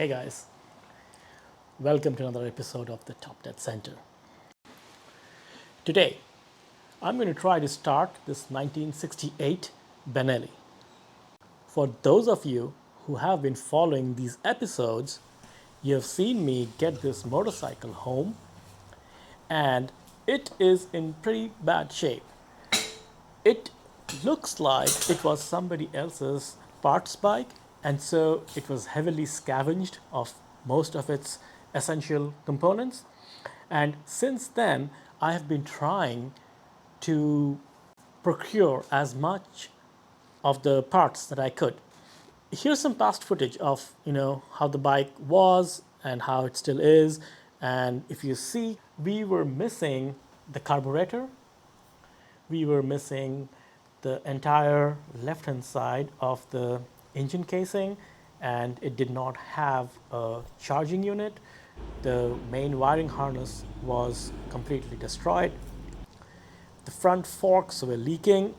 Hey guys, welcome to another episode of the Top Dead Center. Today, I'm going to try to start this 1968 Benelli. For those of you who have been following these episodes, you have seen me get this motorcycle home and it is in pretty bad shape. It looks like it was somebody else's parts bike, and so it was heavily scavenged of most of its essential components. And since then, I have been trying to procure as much of the parts that I could. Here's some past footage of how the bike was and how it still is. And if you see, we were missing the carburetor, we were missing the entire left hand side of the engine casing, and it did not have a charging unit. The main wiring harness was completely destroyed. The front forks were leaking.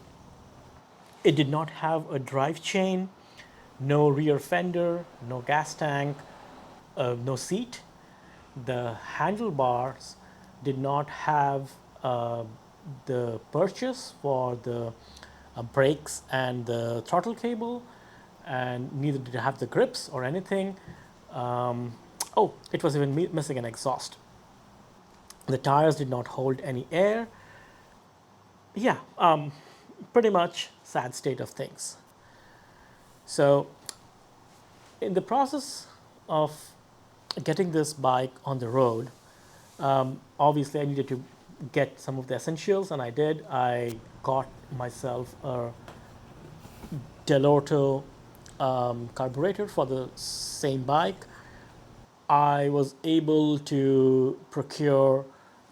It did not have a drive chain, no rear fender, no gas tank, no seat. The handlebars did not have the purchase for the brakes and the throttle cable, and neither did it have the grips or anything. It was even missing an exhaust. The tires did not hold any air. Yeah, pretty much sad state of things. So, in the process of getting this bike on the road, obviously I needed to get some of the essentials, and I did. I got myself a Delorto carburetor for the same bike. I was able to procure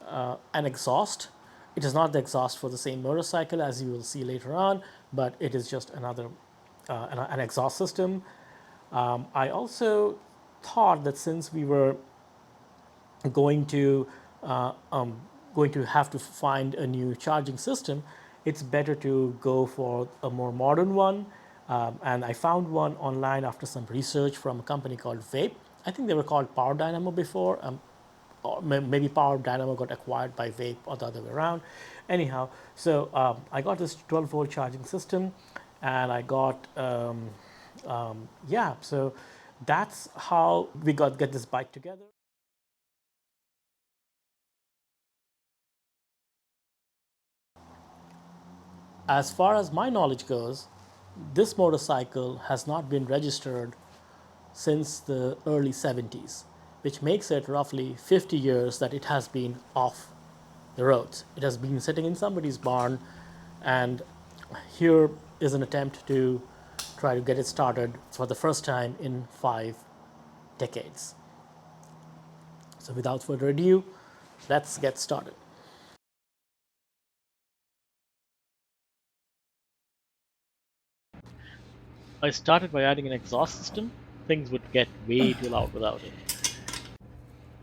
an exhaust. It is not the exhaust for the same motorcycle, as you will see later on, but it is just another an exhaust system. I also thought that since we were going to uh, um, going to have to find a new charging system, it's better to go for a more modern one. And I found one online after some research from a company called Vape. I think they were called Power Dynamo before, or maybe Power Dynamo got acquired by Vape or the other way around. Anyhow, so I got this 12-volt charging system, and I got so that's how we get this bike together. As far as my knowledge goes, this motorcycle has not been registered since the early 70s, which makes it roughly 50 years that it has been off the roads. It has been sitting in somebody's barn, and here is an attempt to try to get it started for the first time in 5 decades. So, without further ado, let's get started. I started by adding an exhaust system. Things would get way too loud without it.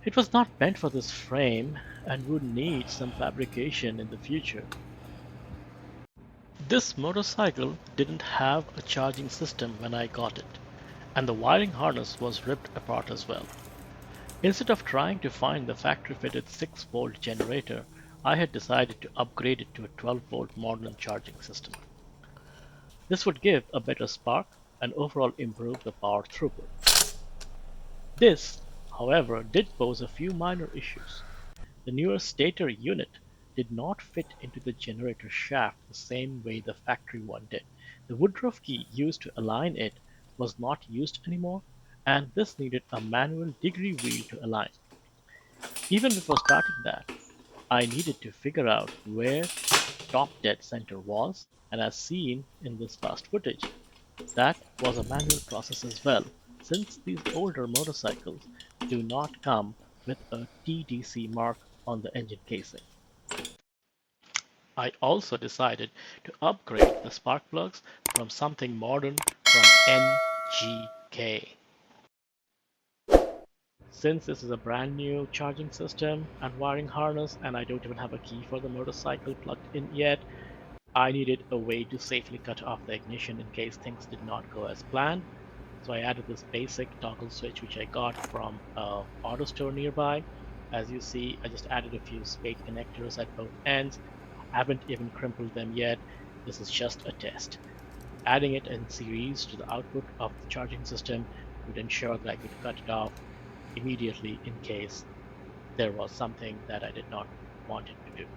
It was not meant for this frame and would need some fabrication in the future. This motorcycle didn't have a charging system when I got it, and the wiring harness was ripped apart as well. Instead of trying to find the factory-fitted 6-volt generator, I had decided to upgrade it to a 12-volt modern charging system. This would give a better spark and overall improve the power throughput. This, however, did pose a few minor issues. The newer stator unit did not fit into the generator shaft the same way the factory one did. The Woodruff key used to align it was not used anymore, and this needed a manual degree wheel to align. Even before starting that, I needed to figure out where top dead center was, and as seen in this past footage, that was a manual process as well, since these older motorcycles do not come with a TDC mark on the engine casing. I also decided to upgrade the spark plugs from something modern from NGK. Since this is a brand new charging system and wiring harness, and I don't even have a key for the motorcycle plugged in yet, I needed a way to safely cut off the ignition in case things did not go as planned. So I added this basic toggle switch which I got from a auto store nearby. As you see, I just added a few spade connectors at both ends. I haven't even crimpled them yet. This is just a test. Adding it in series to the output of the charging system would ensure that I could cut it off immediately in case there was something that I did not want it to do.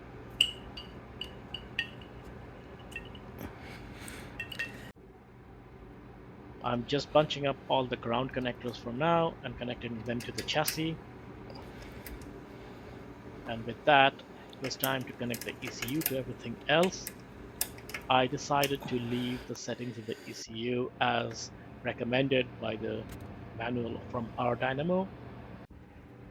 I'm just bunching up all the ground connectors for now and connecting them to the chassis. And with that, it was time to connect the ECU to everything else. I decided to leave the settings of the ECU as recommended by the manual from our dynamo.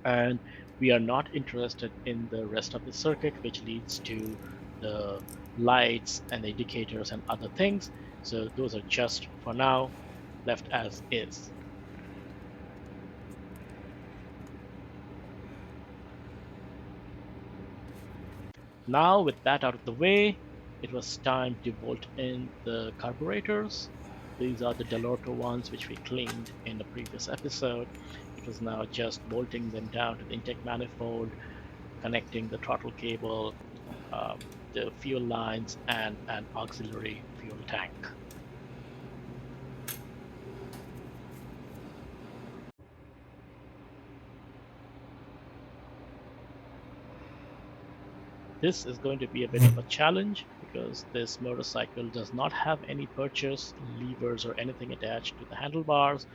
And we are not interested in the rest of the circuit, which leads to the lights and the indicators and other things. So those are just, for now, left as is. Now, with that out of the way, it was time to bolt in the carburetors. These are the Delorto ones which we cleaned in the previous episode. It was now just bolting them down to the intake manifold, connecting the throttle cable, the fuel lines, and an auxiliary fuel tank. This is going to be a bit of a challenge because this motorcycle does not have any purchase levers or anything attached to the handlebars,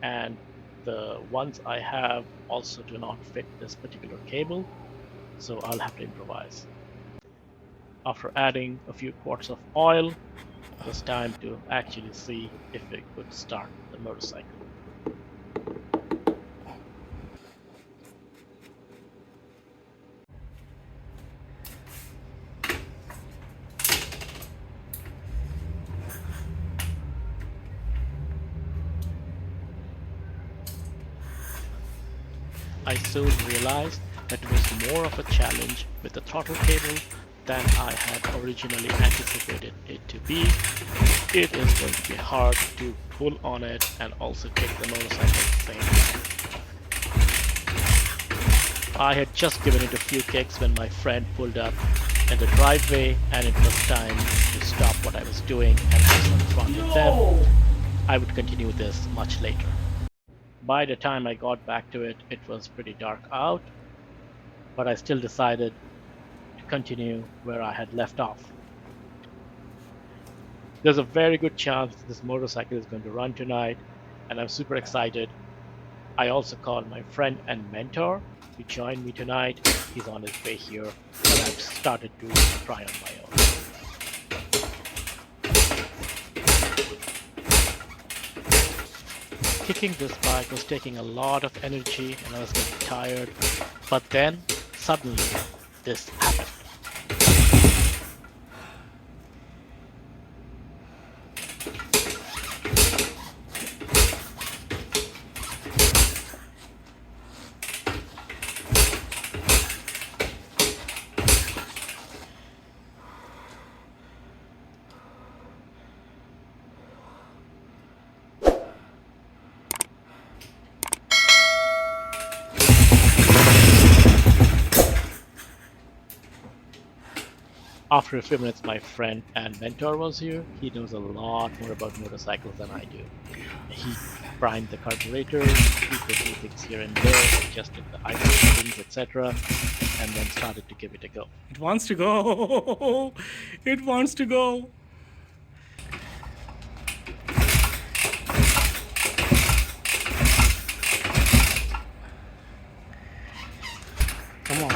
and the ones I have also do not fit this particular cable, so I'll have to improvise. After adding a few quarts of oil, it was time to actually see if we could start the motorcycle. I soon realized that it was more of a challenge with the throttle cable than I had originally anticipated it to be. It is going to be hard to pull on it and also kick the motorcycle at the same time. I had just given it a few kicks when my friend pulled up in the driveway, and it was time to stop what I was doing and have some fun with them. I would continue this much later. By the time I got back to it, it was pretty dark out, but I still decided to continue where I had left off. There's a very good chance this motorcycle is going to run tonight, and I'm super excited. I also called my friend and mentor to join me tonight. He's on his way here, and I've started to try on my own. Kicking this bike was taking a lot of energy and I was getting tired, but then suddenly this happened. After a few minutes, my friend and mentor was here. He knows a lot more about motorcycles than I do. He primed the carburetors, tweaked a few things here and there, adjusted the idle settings, etc., and then started to give it a go. It wants to go. It wants to go. Come on.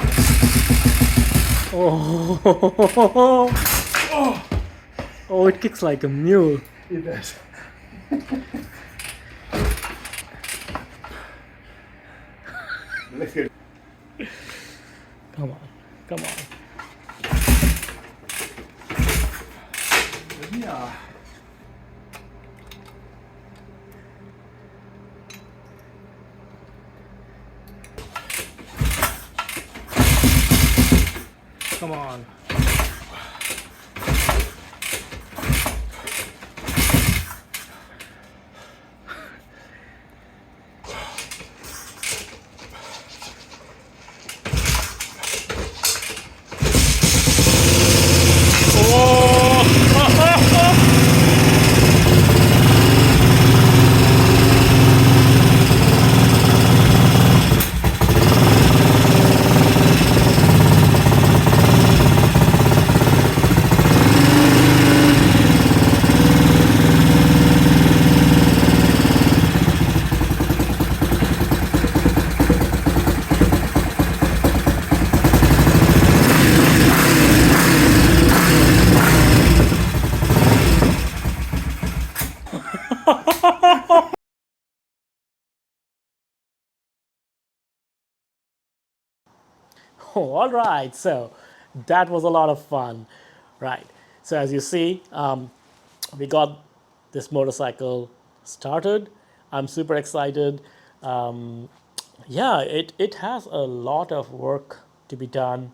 Oh, oh, it kicks like a mule. It does. Look at it. Come on, come on. Yeah. Come on. All right, so that was a lot of fun, right? So as you see, we got this motorcycle started. I'm super excited. Um, yeah, it has a lot of work to be done.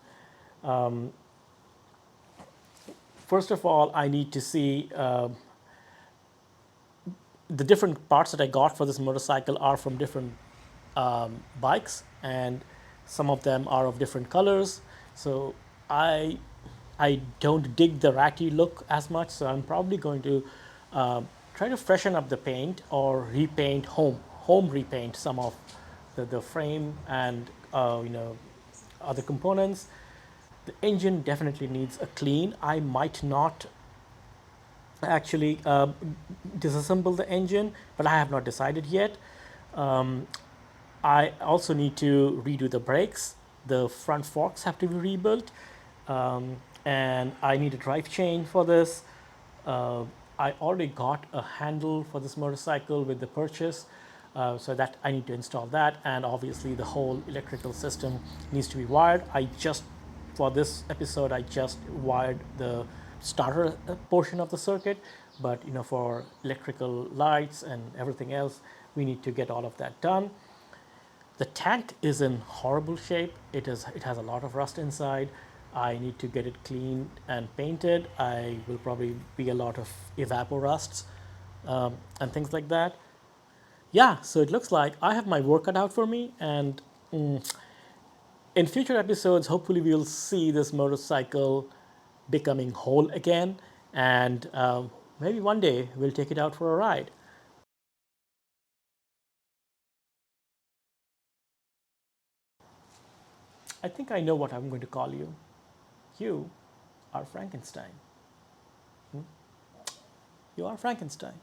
First of all, I need to see the different parts that I got for this motorcycle are from different bikes, and some of them are of different colors. So I I don't dig the ratty look as much. So I'm probably going to try to freshen up the paint or repaint home repaint some of the frame and other components. The engine definitely needs a clean. I might not actually disassemble the engine, but I have not decided yet. I also need to redo the brakes. The front forks have to be rebuilt, and I need a drive chain for this. Uh, I already got a handle for this motorcycle with the purchase, so that I need to install that, and obviously the whole electrical system needs to be wired. For this episode, I just wired the starter portion of the circuit, but for electrical lights and everything else, we need to get all of that done. The tank is in horrible shape. It has a lot of rust inside. I need to get it cleaned and painted. I will probably be a lot of evapor rusts and things like that. Yeah, so it looks like I have my work cut out for me, and in future episodes, hopefully we'll see this motorcycle becoming whole again, and maybe one day we'll take it out for a ride. I think I know what I'm going to call you. You are Frankenstein. You are Frankenstein.